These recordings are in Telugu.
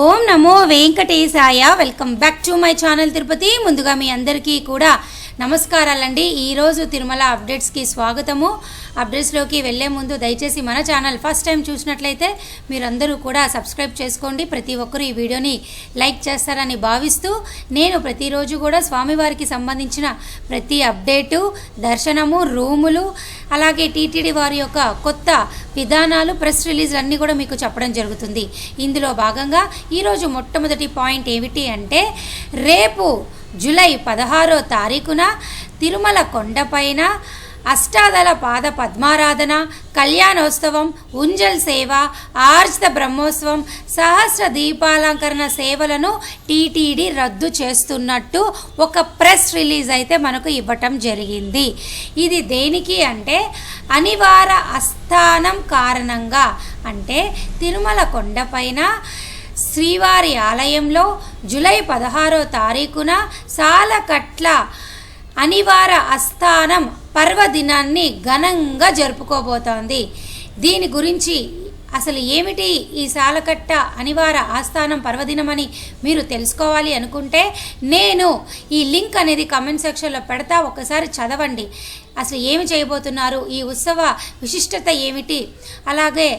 Om Namo Venkatesaya. Welcome back to my channel Tirupati. ముందుగా మీ అందరికీ కూడా నమస్కారాలండి. ఈరోజు తిరుమల అప్డేట్స్కి స్వాగతము. అప్డేట్స్లోకి వెళ్ళే ముందు దయచేసి మన ఛానల్ ఫస్ట్ టైం చూసినట్లయితే మీరందరూ కూడా సబ్స్క్రైబ్ చేసుకోండి. ప్రతి ఒక్కరూ ఈ వీడియోని లైక్ చేస్తారని భావిస్తూ నేను ప్రతిరోజు కూడా స్వామివారికి సంబంధించిన ప్రతి అప్డేటు, దర్శనము, రూములు, అలాగే టీటీడీ వారి యొక్క కొత్త విధానాలు, ప్రెస్ రిలీజ్ అన్నీ కూడా మీకు చెప్పడం జరుగుతుంది. ఇందులో భాగంగా ఈరోజు మొట్టమొదటి పాయింట్ ఏమిటి అంటే, రేపు జూలై 16వ తారీఖున తిరుమల కొండపైన అష్టాదళ పాద పద్మారాధన, కళ్యాణోత్సవం, ఉంజల్ సేవ, ఆర్జిత బ్రహ్మోత్సవం, సహస్ర దీపాలంకరణ సేవలను టీటీడీ రద్దు చేస్తున్నట్టు ఒక ప్రెస్ రిలీజ్ అయితే మనకు ఇవ్వటం జరిగింది. ఇది దేనికి అంటే, అనివార్య ఆస్థానం కారణంగా, అంటే తిరుమల కొండపైన శ్రీవారి ఆలయంలో జూలై 16వ తారీఖున సాలకట్ల అనివార్య ఆస్థానం పర్వదినాన్ని ఘనంగా జరుపుకోబోతోంది. దీని గురించి అసలు ఏమిటి ఈ సాలకట్ట అనివార్య ఆస్థానం పర్వదినం అని మీరు తెలుసుకోవాలి అనుకుంటే నేను ఈ లింక్ అనేది కమెంట్ సెక్షన్లో పెడతా, ఒకసారి చదవండి. అసలు ఏమి చేయబోతున్నారు, ఈ ఉత్సవ విశిష్టత ఏమిటి, అలాగే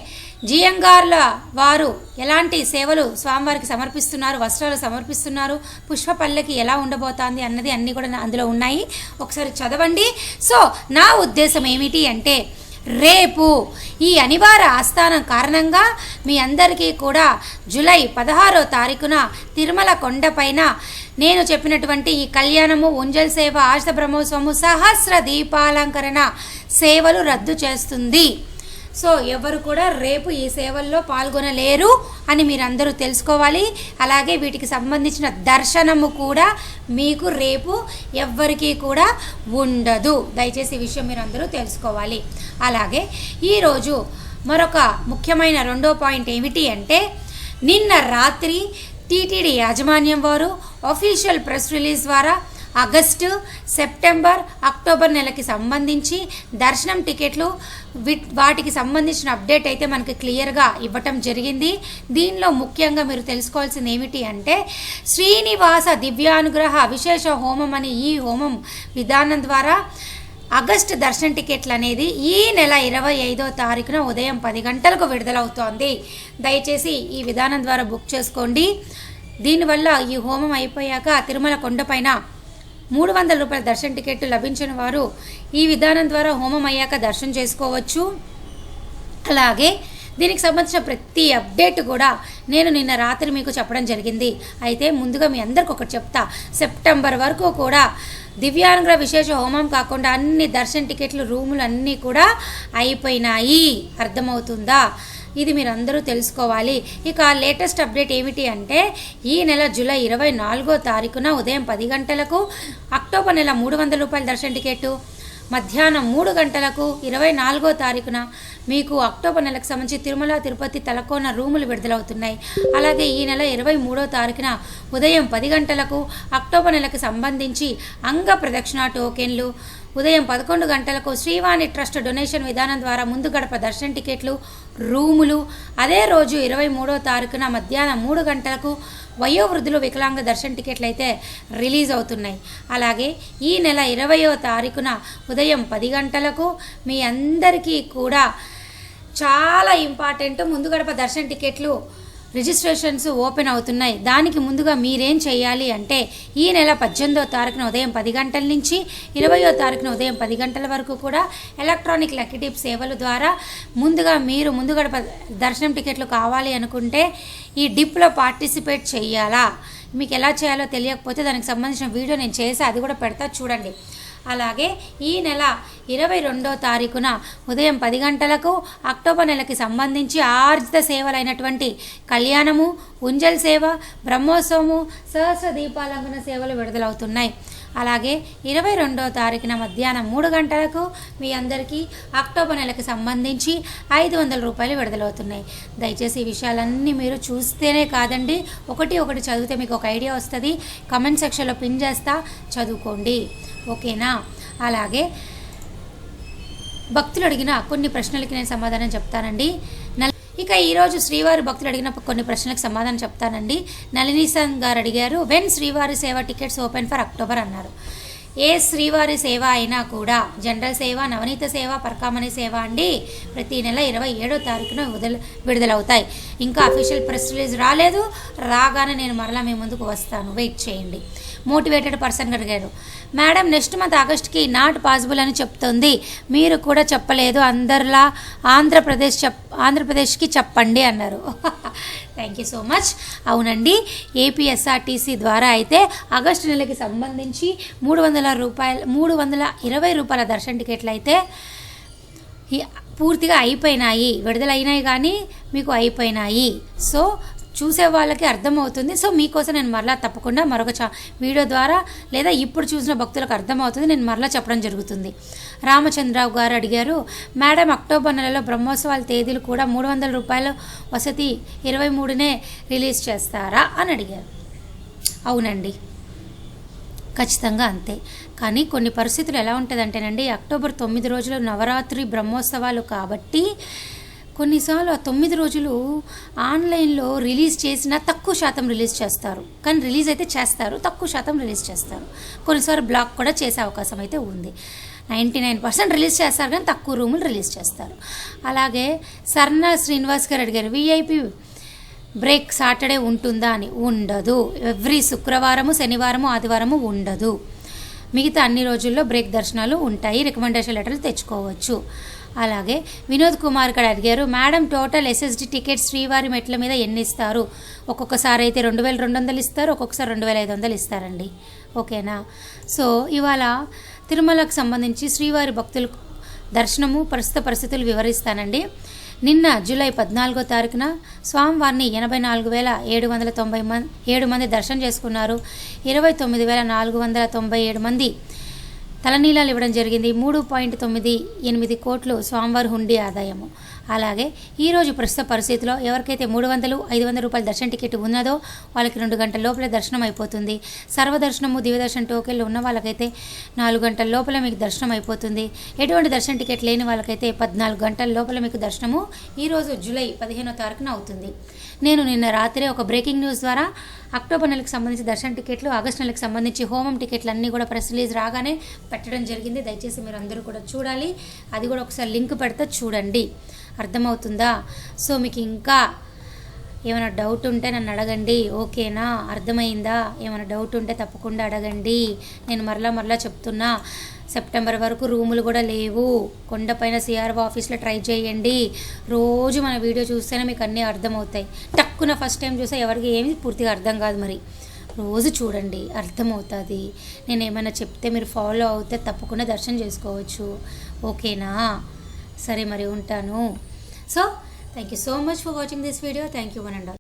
జియంగార్ల వారు ఎలాంటి సేవలు స్వామివారికి సమర్పిస్తున్నారు, వస్త్రాలు సమర్పిస్తున్నారు, పుష్ప పల్లకి ఎలా ఉండబోతోంది అన్నది అన్నీ కూడా అందులో ఉన్నాయి. ఒకసారి చదవండి. సో నా ఉద్దేశం ఏమిటి అంటే, రేపు ఈ అనివార్య ఆస్థానం కారణంగా మీ అందరికీ కూడా జూలై 16వ తారీఖున తిరుమల కొండపైన నేను చెప్పినటువంటి ఈ కళ్యాణము, ఉంజల్ సేవ, ఆర్జిత బ్రహ్మోత్సవము, సహస్ర దీపాలంకరణ సేవలు రద్దు చేస్తుంది. సో ఎవరు కూడా రేపు ఈ సేవల్లో పాల్గొనలేరు అని మీరందరూ తెలుసుకోవాలి. అలాగే వీటికి సంబంధించిన దర్శనము కూడా మీకు రేపు ఎవ్వరికీ కూడా ఉండదు. దయచేసి ఈ విషయం మీరు అందరూ తెలుసుకోవాలి. అలాగే ఈరోజు మరొక ముఖ్యమైన రెండో పాయింట్ ఏమిటి అంటే, నిన్న రాత్రి టీటీడీ యాజమాన్యం వారు అఫీషియల్ ప్రెస్ రిలీజ్ ద్వారా ఆగస్టు, సెప్టెంబర్, అక్టోబర్ నెలకి సంబంధించి దర్శనం టికెట్లు వాటికి సంబంధించిన అప్డేట్ అయితే మనకి క్లియర్గా ఇవ్వటం జరిగింది. దీనిలో ముఖ్యంగా మీరు తెలుసుకోవాల్సింది ఏమిటి అంటే, శ్రీనివాస దివ్యానుగ్రహ విశేష హోమం అని ఈ హోమం విధానం ద్వారా ఆగస్టు దర్శన టికెట్లు అనేది ఈ నెల 25వ తారీఖున ఉదయం 10 గంటలకు విడుదలవుతోంది. దయచేసి ఈ విధానం ద్వారా బుక్ చేసుకోండి. దీనివల్ల ఈ హోమం అయిపోయాక తిరుమల కొండపైన 300 రూపాయల దర్శన టికెట్ లభించిన వారు ఈ విధానం ద్వారా హోమం అయ్యాక దర్శనం చేసుకోవచ్చు. అలాగే దీనికి సంబంధించిన ప్రతి అప్డేట్ కూడా నేను నిన్న రాత్రి మీకు చెప్పడం జరిగింది. అయితే ముందుగా మీ అందరికి ఒకటి చెప్తా, సెప్టెంబర్ వరకు కూడా దివ్యానుగ్రహ విశేష హోమం కాకుండా అన్ని దర్శన టికెట్లు, రూములు అన్నీ కూడా అయిపోయినాయి. అర్థమవుతుందా? ఇది మీరు అందరూ తెలుసుకోవాలి. ఇక లేటెస్ట్ అప్డేట్ ఏమిటి అంటే, ఈ నెల జూలై 24వ తారీఖున ఉదయం 10 గంటలకు, అక్టోబర్ నెల 300 రూపాయల దర్శన టికెట్టు మధ్యాహ్నం 3 గంటలకు, 24వ తారీఖున మీకు అక్టోబర్ నెలకు సంబంధించి తిరుమల, తిరుపతి, తలకోన రూములు విడుదలవుతున్నాయి. అలాగే ఈ నెల 23వ తారీఖున ఉదయం 10 గంటలకు అక్టోబర్ నెలకు సంబంధించి అంగ ప్రదక్షిణ టోకెన్లు, ఉదయం 11 గంటలకు శ్రీవాణి ట్రస్ట్ డొనేషన్ విధానం ద్వారా ముందు గడప దర్శన టికెట్లు, రూములు, అదే రోజు 23వ తారీఖున మధ్యాహ్నం 3 గంటలకు వయోవృద్ధులు, వికలాంగ దర్శన టికెట్లు అయితే రిలీజ్ అవుతున్నాయి. అలాగే ఈ నెల 20వ తారీఖున ఉదయం 10 గంటలకు మీ అందరికీ కూడా చాలా ఇంపార్టెంట్ ముందు గడప దర్శన టికెట్లు రిజిస్ట్రేషన్స్ ఓపెన్ అవుతున్నాయి. దానికి ముందుగా మీరేం చేయాలి అంటే, ఈ నెల 18వ తారీఖున ఉదయం 10 గంటల నుంచి 20వ తారీఖున ఉదయం 10 గంటల వరకు కూడా ఎలక్ట్రానిక్ లక్కీ టిప్ సేవల ద్వారా ముందుగా మీరు ముందు గడప దర్శనం టికెట్లు కావాలి అనుకుంటే ఈ డిప్లో పార్టిసిపేట్ చేయాలా. మీకు ఎలా చేయాలో తెలియకపోతే దానికి సంబంధించిన వీడియో నేను చేసి అది కూడా పెడతా, చూడండి. అలాగే ఈ నెల 22వ తారీఖున ఉదయం 10 గంటలకు అక్టోబర్ నెలకి సంబంధించి ఆర్జిత సేవలైనటువంటి కళ్యాణము, ఉంజల్ సేవ, బ్రహ్మోత్సవము, సహస్ర దీపాలంకరణ సేవలు విడుదలవుతున్నాయి. అలాగే 22వ తారీఖున మధ్యాహ్నం 3 గంటలకు మీ అందరికీ అక్టోబర్ నెలకు సంబంధించి 500 రూపాయలు విడుదలవుతున్నాయి. దయచేసి ఈ విషయాలన్నీ మీరు చూస్తేనే కాదండి, ఒకటి చదివితే మీకు ఒక ఐడియా వస్తుంది. కమెంట్ సెక్షన్లో పిన్ చేస్తా, చదువుకోండి, ఓకేనా? అలాగే భక్తులు అడిగిన కొన్ని ప్రశ్నలకి నేను సమాధానం చెప్తానండి. ఇక ఈరోజు శ్రీవారి భక్తులు అడిగిన కొన్ని ప్రశ్నలకు సమాధానం చెప్తానండి. నళినీసన్ గారు అడిగారు, వెన్ శ్రీవారి సేవ టికెట్స్ ఓపెన్ ఫర్ అక్టోబర్ అన్నారు. ఏ శ్రీవారి సేవ అయినా కూడా జనరల్ సేవ, నవనీత సేవ, పరకామణి సేవ అండి ప్రతి నెల 27వ తారీఖున విడుదలవుతాయి. ఇంకా అఫీషియల్ ప్రెస్ రిలీజ్ రాలేదు, రాగానే నేను మరలా మీ ముందుకు వస్తాను, వెయిట్ చేయండి. మోటివేటెడ్ పర్సన్ అడిగారు, మేడం నెక్స్ట్ మంత్ ఆగస్ట్కి నాట్ పాసిబుల్ అని చెప్తుంది, మీరు కూడా చెప్పలేదు, అందరిలా ఆంధ్రప్రదేశ్కి చెప్పండి అన్నారు. Thank you so much. అవునండి, ఏపీఎస్ఆర్టీసీ ద్వారా అయితే ఆగస్టు నెలకి సంబంధించి 320 రూపాయల దర్శన టికెట్లు అయితే పూర్తిగా అయిపోయినాయి, విడుదలైనాయి కానీ మీకు అయిపోయినాయి. సో చూసే వాళ్ళకి అర్థమవుతుంది. సో మీకోసం నేను మరలా తప్పకుండా మరొక వీడియో ద్వారా లేదా ఇప్పుడు చూసిన భక్తులకు అర్థమవుతుంది, నేను మరలా చెప్పడం జరుగుతుంది. రామచంద్రరావు గారు అడిగారు, మేడం అక్టోబర్ నెలలో బ్రహ్మోత్సవాల తేదీలు కూడా 300 రూపాయల వసతి 23నే రిలీజ్ చేస్తారా అని అడిగారు. అవునండి, ఖచ్చితంగా అంతే. కానీ కొన్ని పరిస్థితులు ఎలా ఉంటుందంటేనండి, అక్టోబర్ 9 రోజులు నవరాత్రి బ్రహ్మోత్సవాలు కాబట్టి కొన్నిసార్లు ఆ 9 రోజులు ఆన్లైన్లో రిలీజ్ చేసినా తక్కువ శాతం రిలీజ్ చేస్తారు, కానీ రిలీజ్ అయితే చేస్తారు, తక్కువ శాతం రిలీజ్ చేస్తారు. కొన్నిసార్లు బ్లాక్ కూడా చేసే అవకాశం అయితే ఉంది. 99% రిలీజ్ చేస్తారు కానీ తక్కువ రూములు రిలీజ్ చేస్తారు. అలాగే సర్నా శ్రీనివాస్ గారు అడిగారు, విఐపి బ్రేక్ సాటర్డే ఉంటుందా అని. ఉండదు. ఎవ్రీ శుక్రవారము, శనివారము, ఆదివారము ఉండదు. మిగతా అన్ని రోజుల్లో బ్రేక్ దర్శనాలు ఉంటాయి, రికమెండేషన్ లెటర్లు తెచ్చుకోవచ్చు. అలాగే వినోద్ కుమార్ గారు అడిగారు, మేడం టోటల్ ఎస్ఎస్డి టికెట్స్ శ్రీవారి మెట్ల మీద ఎన్ని ఇస్తారు? ఒక్కొక్కసారి అయితే 2200 ఇస్తారు, ఒక్కొక్కసారి 2500 ఇస్తారండి. ఓకేనా? సో ఇవాళ తిరుమలకు సంబంధించి శ్రీవారి భక్తుల దర్శనము ప్రస్తుత పరిస్థితులు వివరిస్తానండి. నిన్న జూలై 14వ తారీఖున స్వామివారిని 84,797 మంది దర్శనం చేసుకున్నారు. 29,497 మంది తలనీలాలు ఇవ్వడం జరిగింది. 3.98 కోట్లు స్వామివారి హుండీ ఆదాయము. అలాగే ఈరోజు ప్రస్తుత పరిస్థితిలో ఎవరికైతే 300, 500 రూపాయల దర్శన టికెట్ ఉన్నదో వాళ్ళకి 2 గంటల లోపలే దర్శనం అయిపోతుంది. సర్వదర్శనము, దివ్యదర్శన టోకెన్లు ఉన్న వాళ్ళకైతే 4 గంటల లోపల మీకు దర్శనం అయిపోతుంది. ఎటువంటి దర్శన టికెట్ లేని వాళ్ళకైతే 14 గంటల లోపల మీకు దర్శనము ఈరోజు జూలై 15వ తారీఖున అవుతుంది. నేను నిన్న రాత్రి ఒక బ్రేకింగ్ న్యూస్ ద్వారా అక్టోబర్ నెలకు సంబంధించి దర్శన టికెట్లు, ఆగస్టు నెలకు సంబంధించి హోమం టికెట్లు అన్నీ కూడా ప్రెస్ రిలీజ్ రాగానే పెట్టడం జరిగింది. దయచేసి మీరు అందరూ కూడా చూడాలి. అది కూడా ఒకసారి లింక్ పెడితే చూడండి, అర్థమవుతుందా? సో మీకు ఇంకా ఏమైనా డౌట్ ఉంటే నన్ను అడగండి. ఓకేనా? అర్థమైందా? ఏమైనా డౌట్ ఉంటే తప్పకుండా అడగండి. నేను మరలా చెప్తున్నా, సెప్టెంబర్ వరకు రూములు కూడా లేవు. కొండపైన సిఆర్ఓ ఆఫీస్లో ట్రై చేయండి. రోజు మన వీడియో చూస్తేనే మీకు అన్నీ అర్థమవుతాయి. టక్కున ఫస్ట్ టైం చూస్తే ఎవరికి ఏమి పూర్తిగా అర్థం కాదు. మరి రోజు చూడండి, అర్థమవుతుంది. నేను ఏమైనా చెప్తే మీరు ఫాలో అవుతే తప్పకుండా దర్శనం చేసుకోవచ్చు. ఓకేనా? సరే మరి ఉంటాను. So thank you so much for watching this video. Thank you one and all.